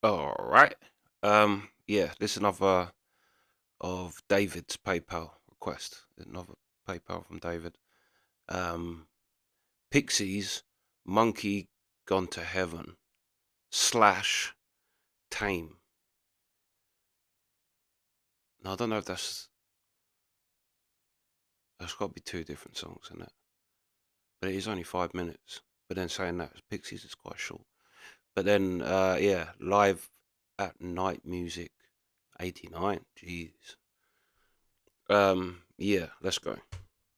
All right. Yeah, this is another of David's PayPal request. Another PayPal from David. Pixies, Monkey Gone to Heaven / Tame. Now I don't know if that's got to be two different songs in it, but it is only 5 minutes. But then saying that Pixies is quite short. But then yeah, Live at Night Music, 89. Jeez. Yeah, let's go.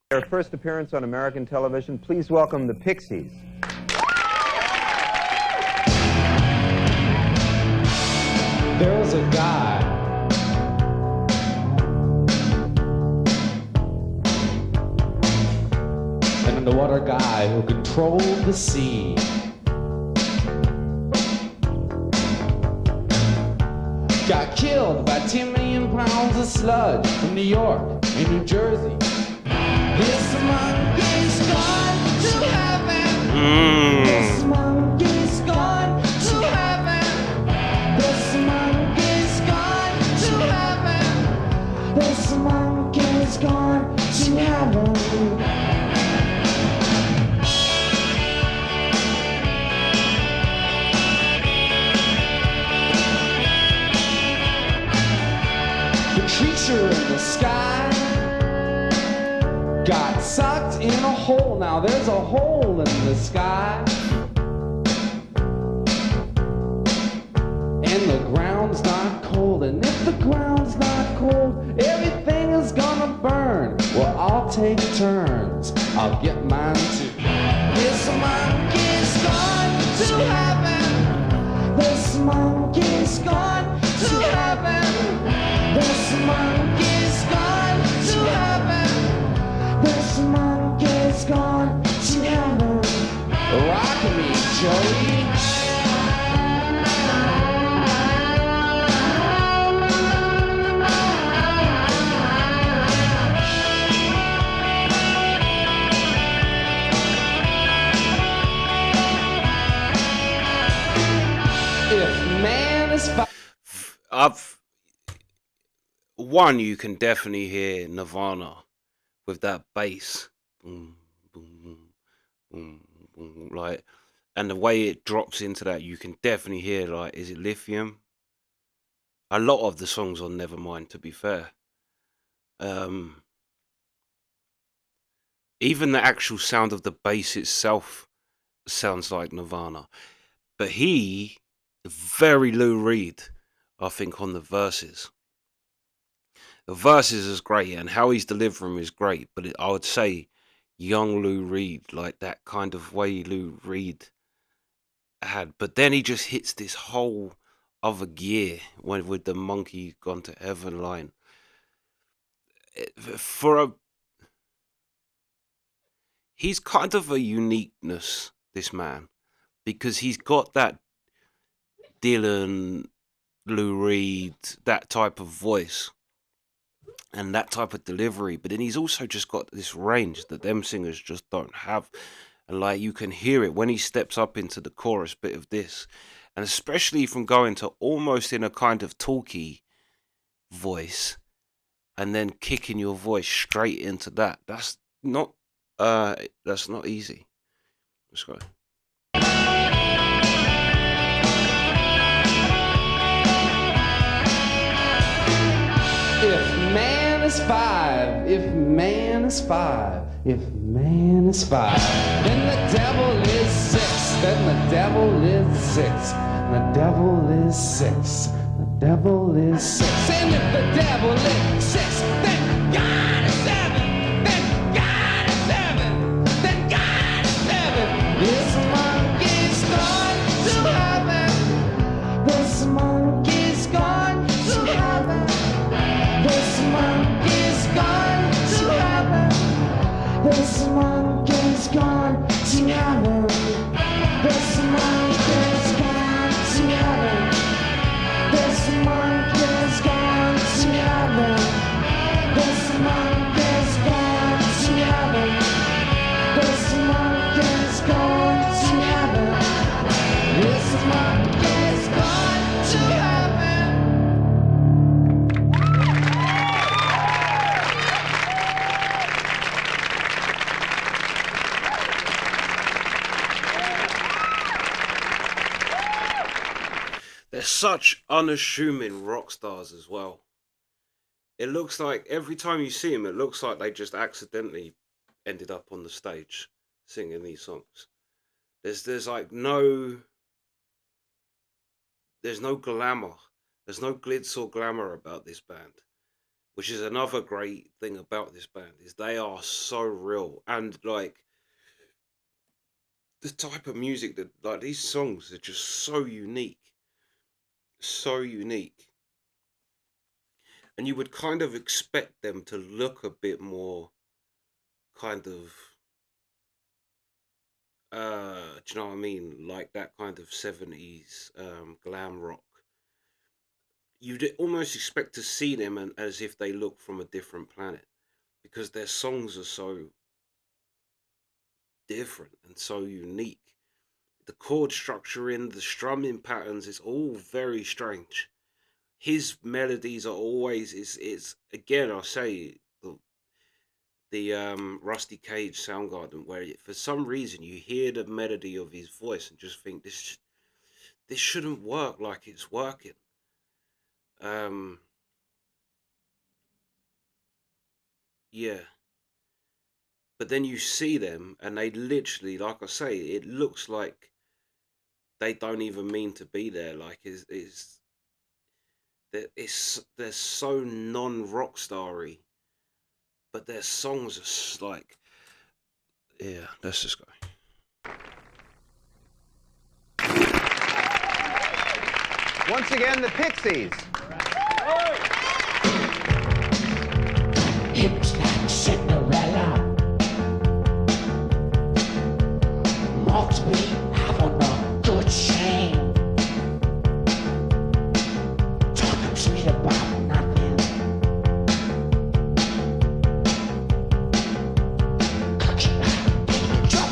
Their first appearance on American television. Please welcome the Pixies. There was a guy an underwater guy who controlled the sea. Got killed by 10 million pounds of sludge from New York and New Jersey. This monkey's gone to heaven. This monkey's gone to heaven. This monkey's gone to heaven. This monkey's gone to heaven. Creature in the sky got sucked in a hole. Now there's a hole in the sky, and the ground's not cold. And if the ground's not cold, everything is gonna burn. Well, I'll take turns. I'll get mine too. This monkey's gone to heaven. This monkey's gone to heaven. This monkey's gone to heaven. This monkey's gone to heaven. Rock me, Joey. If man is One, you can definitely hear Nirvana with that bass, boom, boom, boom, boom, like, and the way it drops into that, you can definitely hear, like, is it Lithium? A lot of the songs on Nevermind, to be fair. Even the actual sound of the bass itself sounds like Nirvana, but he, very Lou Reed, I think, on the verses. The verses is great, and how he's delivering is great. But I would say, young Lou Reed, like that kind of way Lou Reed had. But then he just hits this whole other gear with the Monkey Gone to Heaven line. He's kind of a uniqueness, this man, because he's got that Dylan, Lou Reed, that type of voice and that type of delivery, but then he's also just got this range that them singers just don't have. And like, you can hear it when he steps up into the chorus bit of this, and especially from going to almost in a kind of talky voice and then kicking your voice straight into that. That's not easy. Let's go. If man is five, if man is five, if man is five, then the devil is six, then the devil is six, the devil is six, the devil is six, and if the devil is six, then God is seven, then God is seven, then God is seven. This monkey's gone to heaven. This monkey's gone to heaven. This monkey's gone to heaven. This monkey's gone to heaven. This monkey's gone to heaven. This monkey's gone to heaven. This monkey's they're such unassuming rock stars as well. It looks like every time you see them, it looks like they just accidentally ended up on the stage singing these songs. There's like there's no glamour. There's no glitz or glamour about this band, which is another great thing about this band is they are so real and like the type of music that like these songs are just so unique, and you would kind of expect them to look a bit more kind of do you know what I mean, like that kind of 70s glam rock. You'd almost expect to see them and as if they look from a different planet because their songs are so different and so unique. The chord structure in the strumming patterns is all very strange. His melodies are always it's again I say the Rusty Cage Soundgarden where for some reason you hear the melody of his voice and just think this shouldn't work like it's working. Um yeah, but then you see them and they literally like I say it looks like they don't even mean to be there. Like they're so non rock starry, but their songs are like yeah. Let's just go. Once again, the Pixies. Hips like Cinderella. Mocks me having a good shame. Talking sweet about nothing. Cooking like drop.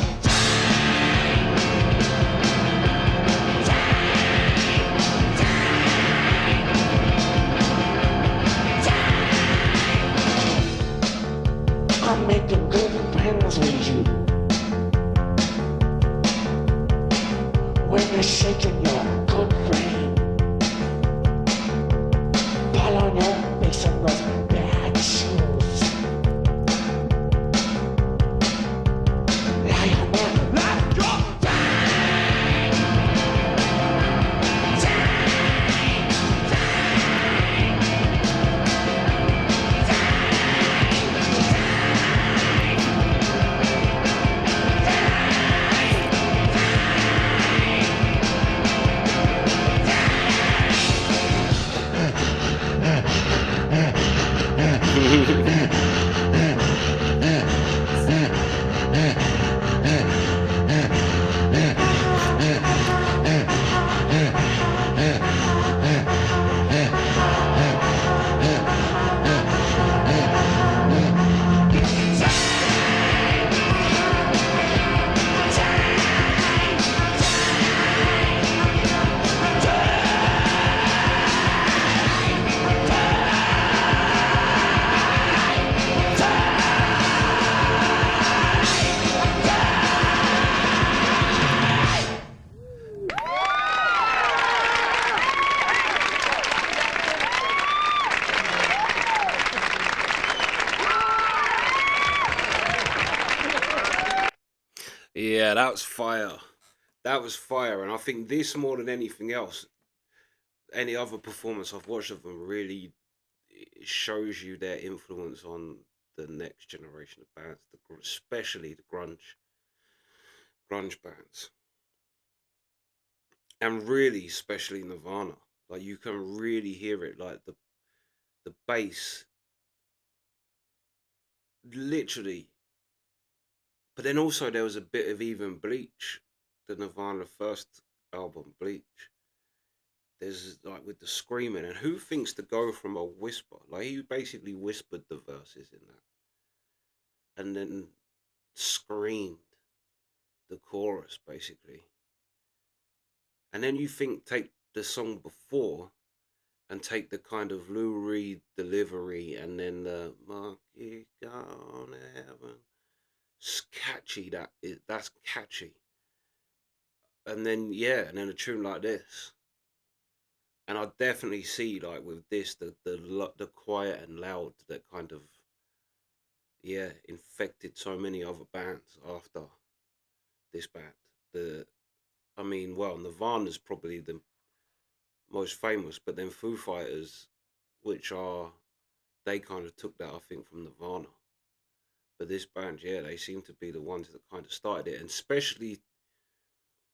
I'm making good friends with you. When you're shaking your good frame, pull on your face and those bad shoes. Lion man, lion drop. Yeah, that was fire. That was fire, and I think this more than anything else, any other performance I've watched of them really it shows you their influence on the next generation of bands, especially the grunge bands, and really especially Nirvana. Like you can really hear it, like the bass, literally. But then also there was a bit of even Bleach, the Nirvana first album, Bleach. There's like with the screaming, and who thinks to go from a whisper? Like he basically whispered the verses in that, and then screamed the chorus basically. And then you think take the song before and take the kind of Lou Reed delivery, and then the monkey gone heaven. It's catchy that's catchy. And then yeah, and then a tune like this. And I definitely see like with this the quiet and loud that kind of infected so many other bands after this band. The I mean, well, Nirvana's probably the most famous, but then Foo Fighters, which are they kind of took that I think from Nirvana. But this band, yeah, they seem to be the ones that kind of started it, and especially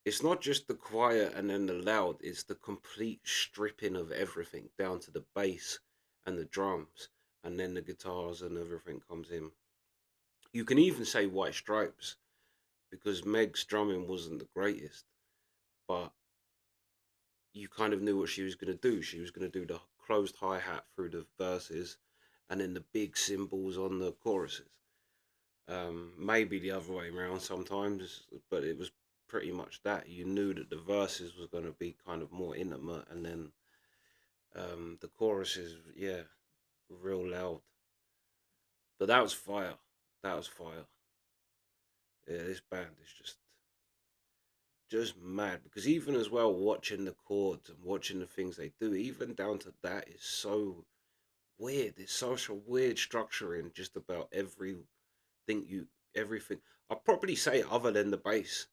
it's not just the quiet and then the loud; it's the complete stripping of everything down to the bass and the drums, and then the guitars and everything comes in. You can even say White Stripes because Meg's drumming wasn't the greatest, but you kind of knew what she was going to do. She was going to do the closed hi hat through the verses, and then the big cymbals on the choruses. Maybe the other way around sometimes, but it was pretty much that. You knew that the verses was going to be kind of more intimate, and then the choruses, yeah, real loud. But that was fire. That was fire. Yeah, this band is just mad because even as well watching the chords and watching the things they do, even down to that is so weird. It's such a weird structure in just about everything. I'd probably say other than the bass.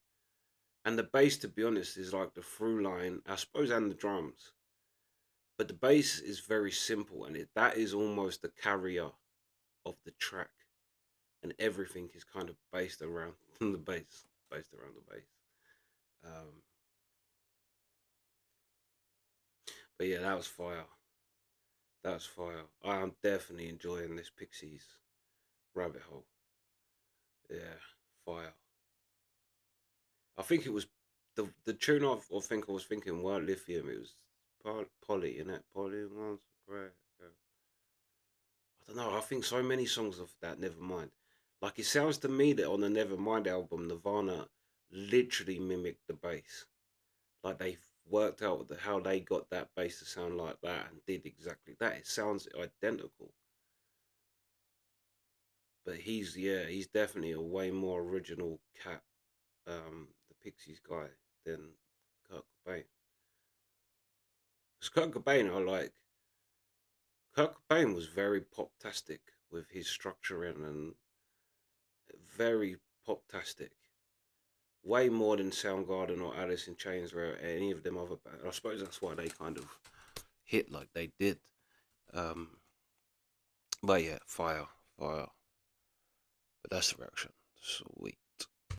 And the bass, to be honest, is like the through line, I suppose, and the drums. But the bass is very simple, and that is almost the carrier of the track, and everything is kind of based around the bass, based around the bass. Um, but yeah, that was fire. That was fire. I am definitely enjoying this Pixies rabbit hole. Yeah, fire. I think it was the tune I think I was thinking weren't Lithium. It was Polly, innit? Polly wants great. I don't know. I think so many songs of that Nevermind. Like it sounds to me that on the Nevermind album, Nirvana literally mimicked the bass. Like they worked out how they got that bass to sound like that and did exactly that. It sounds identical. But he's definitely a way more original cat, the Pixies guy than Kurt Cobain. Because Kurt Cobain, Kurt Cobain was very pop-tastic with his structuring and very pop-tastic. Way more than Soundgarden or Alice in Chains or any of them other bands. I suppose that's why they kind of hit like they did. Um, but yeah, fire. But that's the reaction. Sweet.